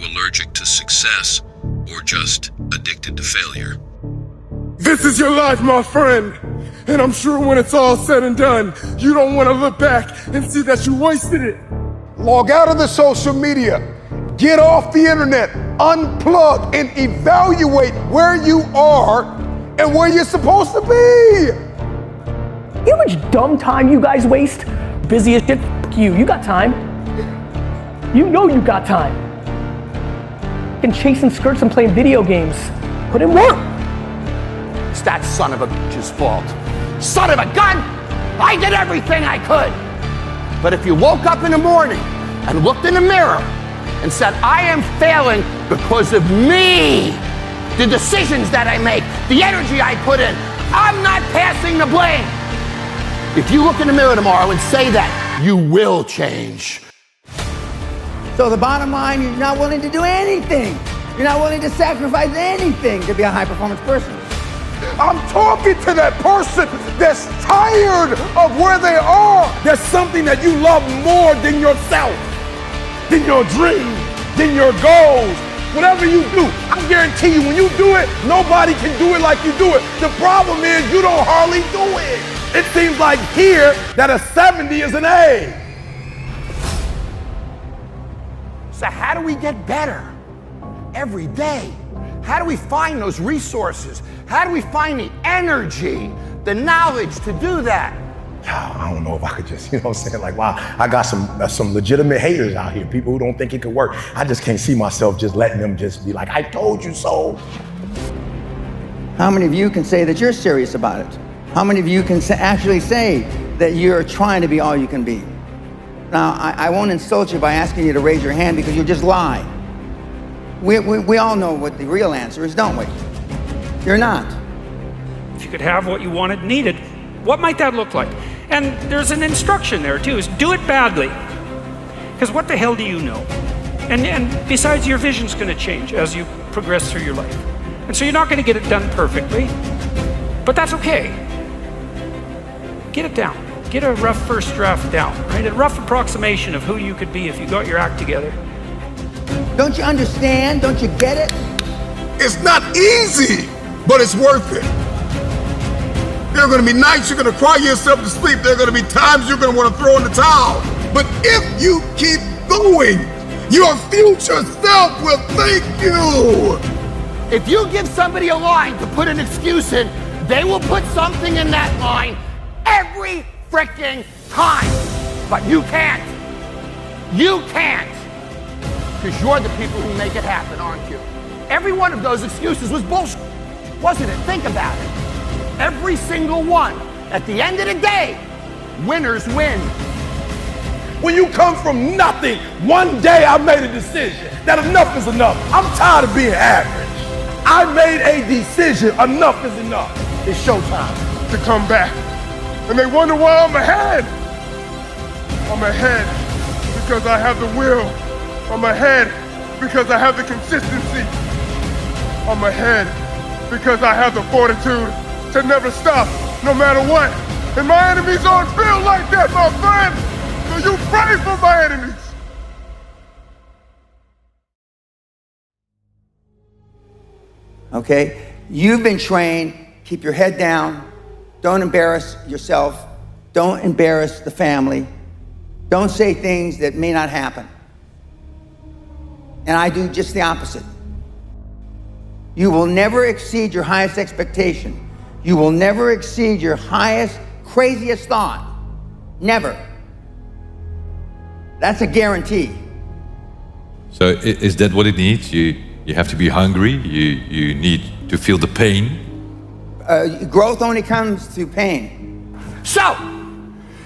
allergic to success or just addicted to failure? This is your life, my friend. And I'm sure when it's all said and done, you don't want to look back and see that you wasted it. Log out of the social media. Get off the internet. Unplug and evaluate where you are and where you're supposed to be. You know how much dumb time you guys waste? Busy as shit, f*** you. You got time. You know you got time. And chasing skirts and playing video games. Put in work. It's that son of a bitch's fault. Son of a gun! I did everything I could. But if you woke up in the morning and looked in the mirror and said, I am failing because of me, the decisions that I make, the energy I put in, I'm not passing the blame. If you look in the mirror tomorrow and say that, you will change. So the bottom line, you're not willing to do anything. You're not willing to sacrifice anything to be a high-performance person. I'm talking to that person that's tired of where they are. There's something that you love more than yourself, than your dreams, than your goals. Whatever you do, I guarantee you, when you do it, nobody can do it like you do it. The problem is you don't hardly do it. It seems like here that a 70 is an A. So how do we get better every day? How do we find those resources? How do we find the energy, the knowledge to do that? I don't know if I could just, you know what I'm saying? Like, wow, I got some legitimate haters out here, people who don't think it could work. I just can't see myself just letting them just be like, I told you so. How many of you can say that you're serious about it? How many of you can actually say that you're trying to be all you can be? Now, I won't insult you by asking you to raise your hand because you'll just lie. We all know what the real answer is, don't we? You're not. If you could have what you wanted and needed, what might that look like? And there's an instruction there too, is do it badly. Because what the hell do you know? And besides, your vision's gonna change as you progress through your life. And so you're not gonna get it done perfectly, but that's okay. Get it down. Get a rough first draft down, right? A rough approximation of who you could be if you got your act together. Don't you understand? Don't you get it? It's not easy, but it's worth it. There are going to be nights you're going to cry yourself to sleep. There are going to be times you're going to want to throw in the towel. But if you keep going, your future self will thank you. If you give somebody a line to put an excuse in, they will put something in that line every freaking time. But you can't. You can't. Because you're the people who make it happen, aren't you? Every one of those excuses was bullshit, wasn't it? Think about it. Every single one. At the end of the day, winners win. When you come from nothing, one day I made a decision that enough is enough. I'm tired of being average. I made a decision, enough is enough. It's showtime to come back. And they wonder why I'm ahead. I'm ahead because I have the will. I'm ahead because I have the consistency. I'm ahead because I have the fortitude to never stop, no matter what. And my enemies don't feel like that, my friend. So you pray for my enemies. Okay? You've been trained, keep your head down, don't embarrass yourself, don't embarrass the family, don't say things that may not happen. And I do just the opposite. You will never exceed your highest expectation. You will never exceed your highest, craziest thought. Never. That's a guarantee. So is that what it needs? You have to be hungry, you need to feel the pain. Growth only comes through pain. So,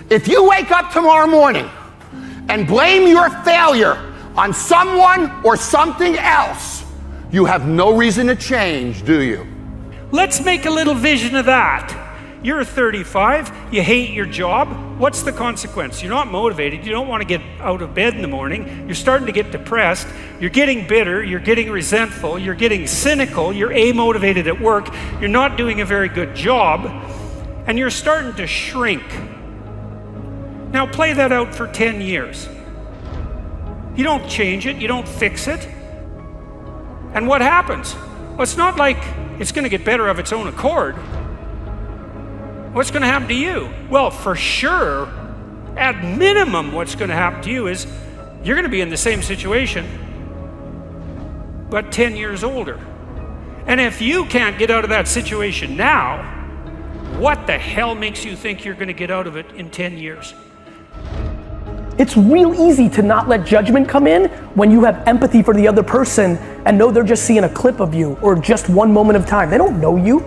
if you wake up tomorrow morning and blame your failure on someone or something else, you have no reason to change, do you? Let's make a little vision of that. You're 35, you hate your job. What's the consequence? You're not motivated, you don't want to get out of bed in the morning, you're starting to get depressed, you're getting bitter, you're getting resentful, you're getting cynical, you're amotivated at work, you're not doing a very good job, and you're starting to shrink. Now play that out for 10 years. You don't change it, you don't fix it. And what happens? Well, it's not like it's going to get better of its own accord. What's going to happen to you? Well, for sure, at minimum, what's going to happen to you is you're going to be in the same situation, but 10 years older. And if you can't get out of that situation now, what the hell makes you think you're going to get out of it in 10 years? It's real easy to not let judgment come in when you have empathy for the other person and know they're just seeing a clip of you or just one moment of time. They don't know you.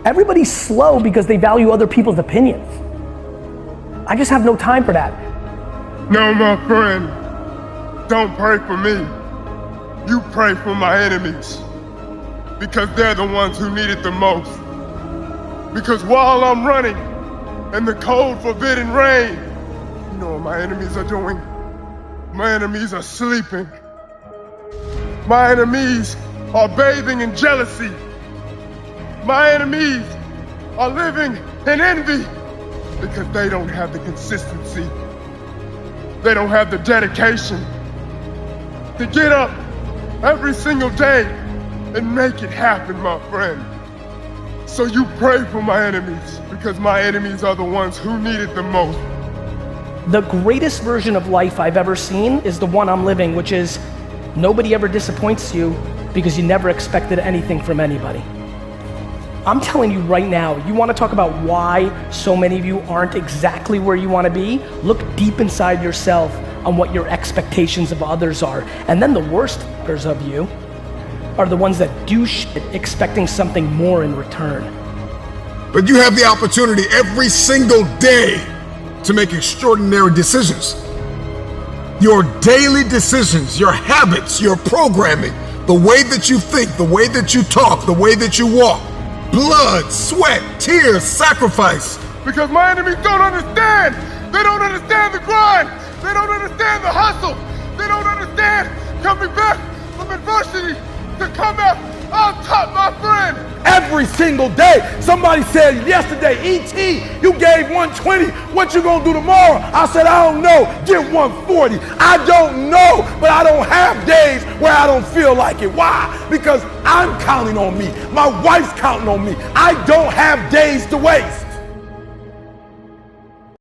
Everybody's slow because they value other people's opinions. I just have no time for that. No, my friend, don't pray for me. You pray for my enemies because they're the ones who need it the most. Because while I'm running in the cold, forbidden rain, you know what my enemies are doing? My enemies are sleeping. My enemies are bathing in jealousy. My enemies are living in envy because they don't have the consistency. They don't have the dedication to get up every single day and make it happen, my friend. So you pray for my enemies because my enemies are the ones who need it the most. The greatest version of life I've ever seen is the one I'm living, which is nobody ever disappoints you because you never expected anything from anybody. I'm telling you right now, you want to talk about why so many of you aren't exactly where you want to be? Look deep inside yourself on what your expectations of others are. And then the worst fuckers of you are the ones that do shit expecting something more in return. But you have the opportunity every single day to make extraordinary decisions. Your daily decisions, your habits, your programming, the way that you think, the way that you talk, the way that you walk, blood, sweat, tears, sacrifice. Because my enemies don't understand. They don't understand the grind. They don't understand the hustle. They don't understand coming back from adversity to come out on top, my friend. Every single day. Somebody said yesterday, E.T., you gave 120. What you gonna do tomorrow? I said, I don't know. Get 140. I don't know, but I don't have days where I don't feel like it. Why? Because I'm counting on me. My wife's counting on me. I don't have days to waste.